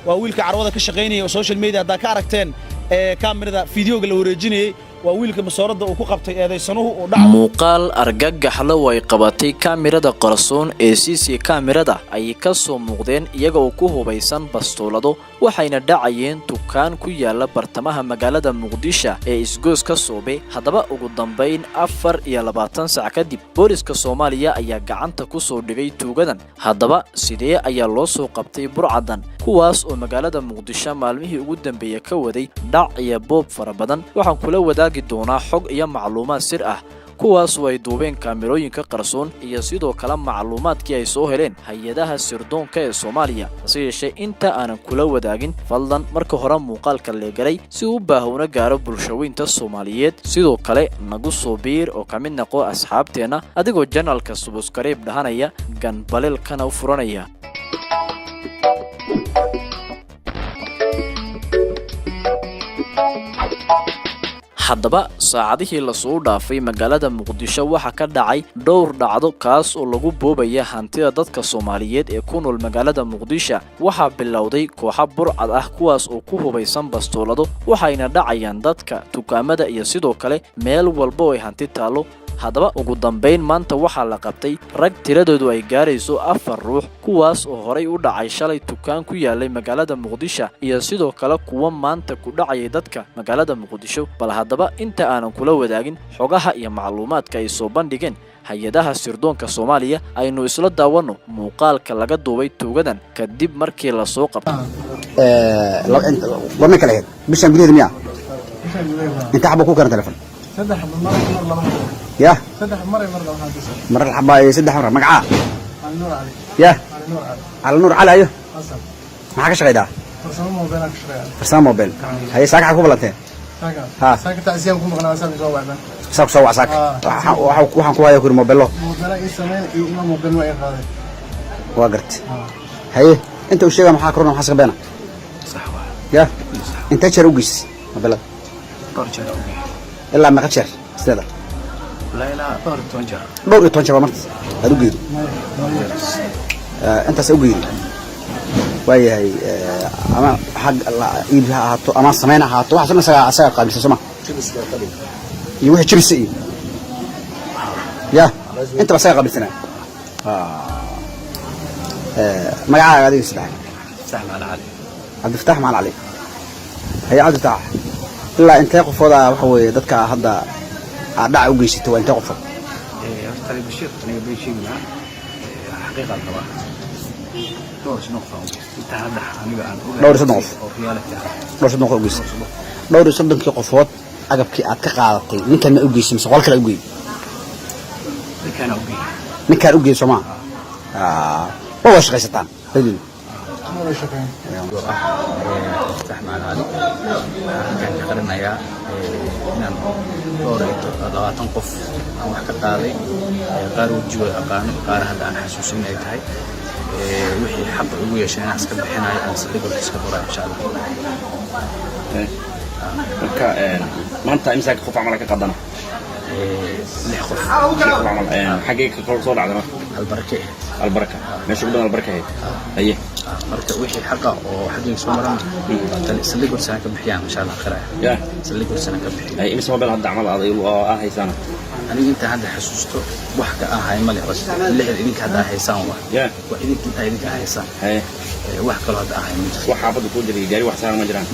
وويلك عروضة كشغيني وسوشيال ميديا دا كاركتين كاميرا فيديو قال وريجيني وويلك مسورده uu ku qabtay eedeysanuhu oo dhac muuqaal argagax la way qabatay kaamirada qarsoon ee CC kaamirada ay ka soo muuqdeen iyaga oo ku hubaysan bastoolado waxayna dhacayeen dukaan ku yaala bartamaha magaalada Muqdisho ee isgooska Soobe hadaba ugu dambeyn 24 saac kadib booliska Soomaaliya ayaa gacanta ku soo dhigay tuugadan hadaba sidee ayaa loo soo qabtay burcadan kuwaas oo magaalada Muqdisho maalmihii ugu dambeeyay ka waday dhac iyo boob farabadan waxaan kula wadaagi doonaa xog iyo macluumaad sir ah kuwaas way duubeen kaamirooyinka qarsoon iyo sidoo kale macluumaadkii ay soo heleen hay'adaha sirdoonka ee Soomaaliya sidoo inta aanan kula wadaagin fadlan marka hore muuqaalka la galay si uu baahuna gaaro bulshooyinka Soomaaliyeed sidoo kale nagu soo biir oo kamid noqo asxaabteena adigoo channelka subscribe dhahanaya ganbalel kana u furanaya haddaba saacadihii la soo dhaafay magaalada Muqdisho waxa ka dhacay dhowr dhacdo kaas oo lagu boobaya hantida dadka Soomaaliyeed ee ku nool magaalada Muqdisho waxa bilowday kooxo burcad ah kuwaas oo ku hubaysan bastoolado waxayna dhacayaan dadka dukaamada iyo sidoo kale meel walba oo ay hanti taalo hadaba ugu dambeyn maanta waxa la qabtay rag tiradoodu ay gaarayso 4 ruux kuwaas oo horay u dhacay shalay dukaan ku yaalay magaalada Muqdisho iyo sidoo kale kuwa maanta ku dhacay dadka magaalada Muqdisho bal hadaba inta aanan kula wadaagin xogaha iyo macluumaadka ay soo bandhigeen hay'adaha sirdoonka Soomaaliya aynu isla daawano muuqaalka laga duubay tuugadan kadib markii la soo qabtay lama kala heed bishan gudaheeda miya inta xabo ku karan telefoon saddex mar يا صدح مرة واحد مرة الحباية صدح مرة مقعة على النور علي يا على النور على النور علي على أيه أصلا ما حكش غيدا فرسان موبيلك شوية فرسان موبيل هي ساكع كوبلتين ها ساكع تعزيهم كم قناة سامي جوا بعدين ساك سوا ساك وحن كوايا يكون موبيله موبيلك السنة إيه موبيل ما يخاذ وقرت هي أنت وش جا محاكرون محاسق بينا صح يا أنت شروقيس موبيلك طرش إلا ما كتشر استاذ لا دور تونجر دور تونجر مرت هذا جيد أنت سأقول وهي هي أما حق الله يبها هاتو أما سمينا هاتو حسنا ساق قبل سما يوه تشرسي يا أنت بس قبل سنة ما يعرف هذه السلاح فتح مع العلي عبد الفتاح مع العلي هي عبد الفتاح لا أنت يقف هذا هو ضدك هذا أدعى وجيسته وأنت قفل. أختار بشير أنا بيشيل معه حقيقة طبعا. دور نقطة. أنت هذا أنا بقى. دور نقطة. دور نقطة وجيس. دور صدق كقفوات أجب كي أتقاعدتي. من كان وجيس مسقال كلا وجي. من كان وجي سماع. هو إيش قصتان. هذي. ما شكرا. فتح مع العالي كان يقرنا يا إننا دوريت أضغط نقف أو حكى قاضي قارو جوا قار هذا أنا حسوسين يتهاي وحي حب أبوي عشان أحسك بحناية أنا صدق وحسك براي إن شاء الله. ما أنت إمساك خف عملك قدنا. ليه خف عمل حقيقة كل صور عدنا. البركة. البركة. ماشي بدنا البركة هي. أيه. marka wixii xaqa oo xaqiiqo soo maran tan isla gursan ka bixiyaan insha Allah khayr ya isla gursan ka bixiyaan ay imsa mobile hadda amal aday oo haysana aniga inta hadda xasuusto wax ka ahay mali bas lixda idinka hadda haysaan wax ya wax idinka haysaan hay wax kale hadda ahay wax xaafadu ku jiray gaari wax saaran ma jiraan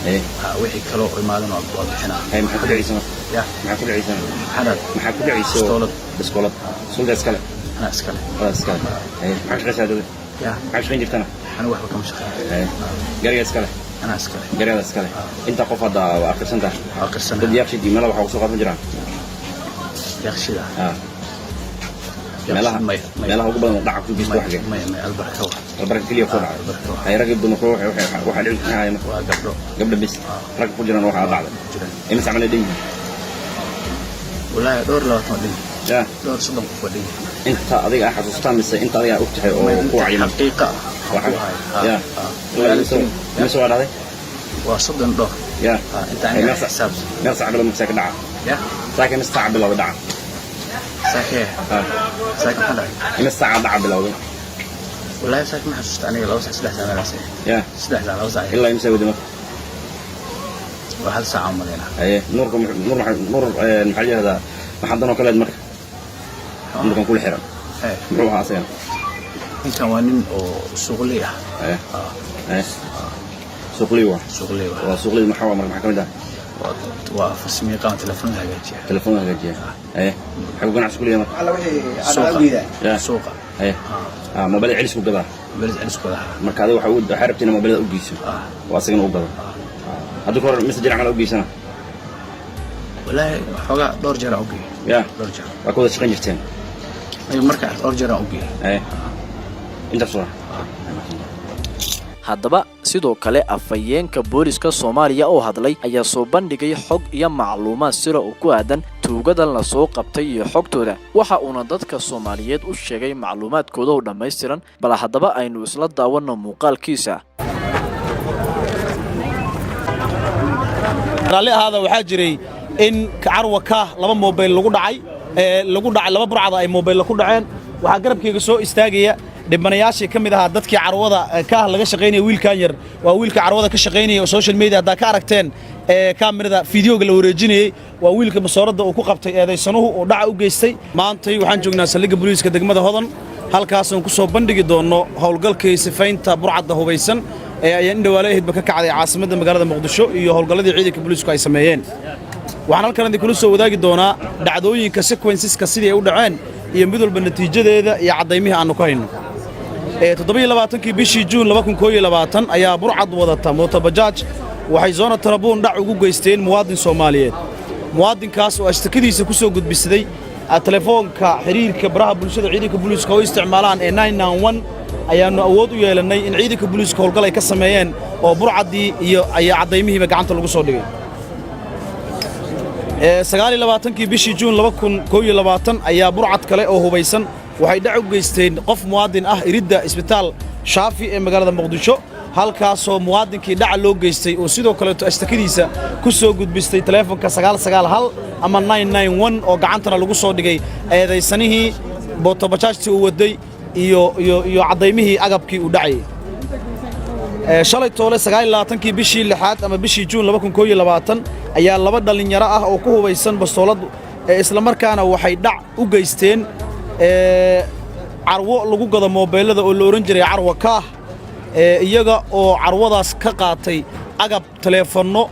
hay wixii kale oo imaadan oo bixina hay maxaa ku dhacaysan ya maxaa ku dhacaysan maxaa ku dhacaysan biskoolad suldaas kale ana iskale hay maxaa ka shaqeeyay يا عايش فين جبتنا؟ أنا واحد كم شهر. جري أسكاله. أنا أسكاله. جري أسكاله. أنت قفة دا آخر سنة. آخر سنة. بدي أخشى دي ملا وحوسه قاعد مجران. يخشى ده. ملا هو قبل ضعف في بيست واحد. ما البركة. البركة كل يوم فرع. هاي رجل بدنا نروح واحد يعيش معايا. قبل بيست. رجل فجران نروح على بعض. إمس عملنا دين. ولا دور لا تمدين. يا. دور صدق فدين. أنت أضيق أحد وسطان بس أنت أضيق أختها أو عينك. حقيقة. يا. مسوا هذا. وصدق دور. يا. أنت عندك حساب. ناس عقل مساك دعاء. يا. ساكن استعب بالله دعاء. ساكن. ساكن هذا. إن الساعة دعاء بالله. والله ساك ما حسست أنا لو ساعة سلاح زمان أصلا يا سلاح زمان لو ساعة إلا يمسك ودمك وهذا ساعة عملنا أيه نور المحلي هذا ما حضرنا كل المرة نوركم كل حرام نروح عصيان إن كان وانين أو سوقلية أيه سوقليوة سوقلية محاوى مرة محكمة ده وفرسمي قام تلفونها جاتيا تلفونها جاتيا أيه حقوقنا على سوقلية مرة على وجهي سوق أيه موبايل علي سوق ده بلد على سوق ده مركز هذا وحود حاربتنا موبايل أوجيسو وأصلا أوجده هذا كور مسجل عمل أوجيسنا ولا حاجة دور جرا أوجي يا دور جرا وأكون شقين جفتين أي مركز دور جرا أوجي أيه أنت بصراحة haddaba sidoo kale afhayeenka booliska Soomaaliya oo hadlay ayaa soo bandhigay xog iyo macluumaad sir oo ku aadan tuugadan la soo qabtay iyo xogtooda waxa uu dadka Soomaaliyeed u sheegay macluumaadkooda oo dhameystiran bal haddaba aynu isla daawano muuqaalkiisa raalli ahaada waxaa jiray in carwa ka laba mobile lagu dhacay laba burcada ay mobile ku dhaceen waxa garabkayga soo istaagaya dhibanayaashii ka mid ahaa dadkii carwada ka laga shaqeynay wiilkan yar waa wiilka carwada ka shaqeynay oo social media hada ka aragteen kaamirada fiidiyoga la wareejinayay waa wiilka masooradda uu ku qabtay eedaysanuhu oo dhaca u geystay maantay waxaan joognaa saldhigga booliiska degmada Hodan halkaas oo ku soo bandhigi doono howlgalkii sifaynta burcadda hubaysan ee ay indhawaaleed ka kacday caasimadda magaalada Muqdisho iyo howlgalladii ciidanka booliisku ay sameeyeen waxaan halkan idin kula soo wadaagi doonaa dhacdooyinka sequenceska sidii ay u dhaceen iyo mid walba natiijadeeda iyo cadeymihii aanu ka hayno 27 bishii June 2021 ayaa burcad wadata mooto bajaaj waxay zoona Tarabuun dhac ugu geysteen muwaadin Soomaaliyeed muwaadinkaas oo ashtakadiisa ku soo gudbisaday telefoonka xiriirka baraha bulshada ciidanka booliiska oo isticmaalaan ee 991 ayaanu awood u yeelanay in ciidanka booliiska howlgal ay ka sameeyeen oo burcadii iyo ay cadeymihiiba gacanta lagu soo dhigay 29 bishii June 2021 ayaa burcad kale oo hubaysan waxay dhac u geysteen qof muwaadin ah iridda isbitaal Shaafi ee magaalada Muqdisho halkaas oo muwaadinkii dhac loo geystay oo sidoo kale ashtakadiisa ku soo gudbistay telefoonka 991 ama 991 oo gacantana lagu soo dhigay eedaysanihii mooto bajaajtii uu waday iyo cadeymihii agabkii uu dhacay shalay toole 29 bishii 6 ama bishii June 2021 ayaa laba dhalinyaro ah oo ku hubaysan bastoolad isla markaana waxay dhac u geysteen carwo lagu gado mobilada oo la oran jiray carwa ka iyaga oo carwadaas ka qaatay agab telefoonno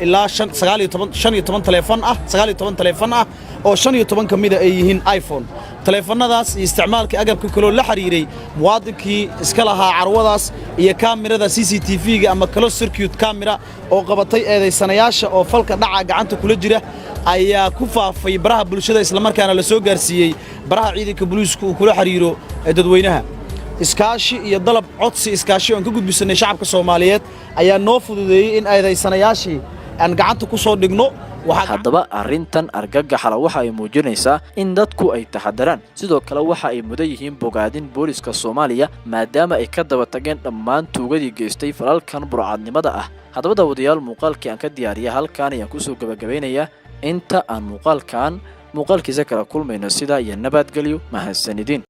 ilaa 15 telefoon ah 19 telefoon ah oo 15 kamida ay yihiin iPhone telefoonadaas isticmaalka agabka kale la xiriiray muwaadinkii iska lahaa carwadaas iyo kaamirada CCTV-ga ama closed circuit camera oo qabatay eedaysanayaasha oo falka dhaca gacanta kula jira ayaa ku faafay baraha bulshada isla markaana la soo gaarsiiyay baraha ciidanka booliisku uu kula xiriiro dadweynaha iskaashi iyo dalab codsi iskaashi oo ka gudbisanay shacabka Soomaaliyeed ayaa noo fududeeyay in eedaysanayaashii aan gacanta ku soo dhigno haddaba arrintan argagaxala waxa ay muujinaysaa in dadku ay taxadaraan sidoo kale waxa ay mudan yihiin bogaadin booliska Soomaaliya maadaama ay ka daba tageen dhammaan tuugadii geystay falalkan burcadnimada ah haddaba daawadayaal muuqaalkii aan ka diyaariyay halkaan ayaan ku soo gabagabeynayaa inta aan muuqaalkiisa kala kulmayno sida iyo nabadgelyo mahadsanidin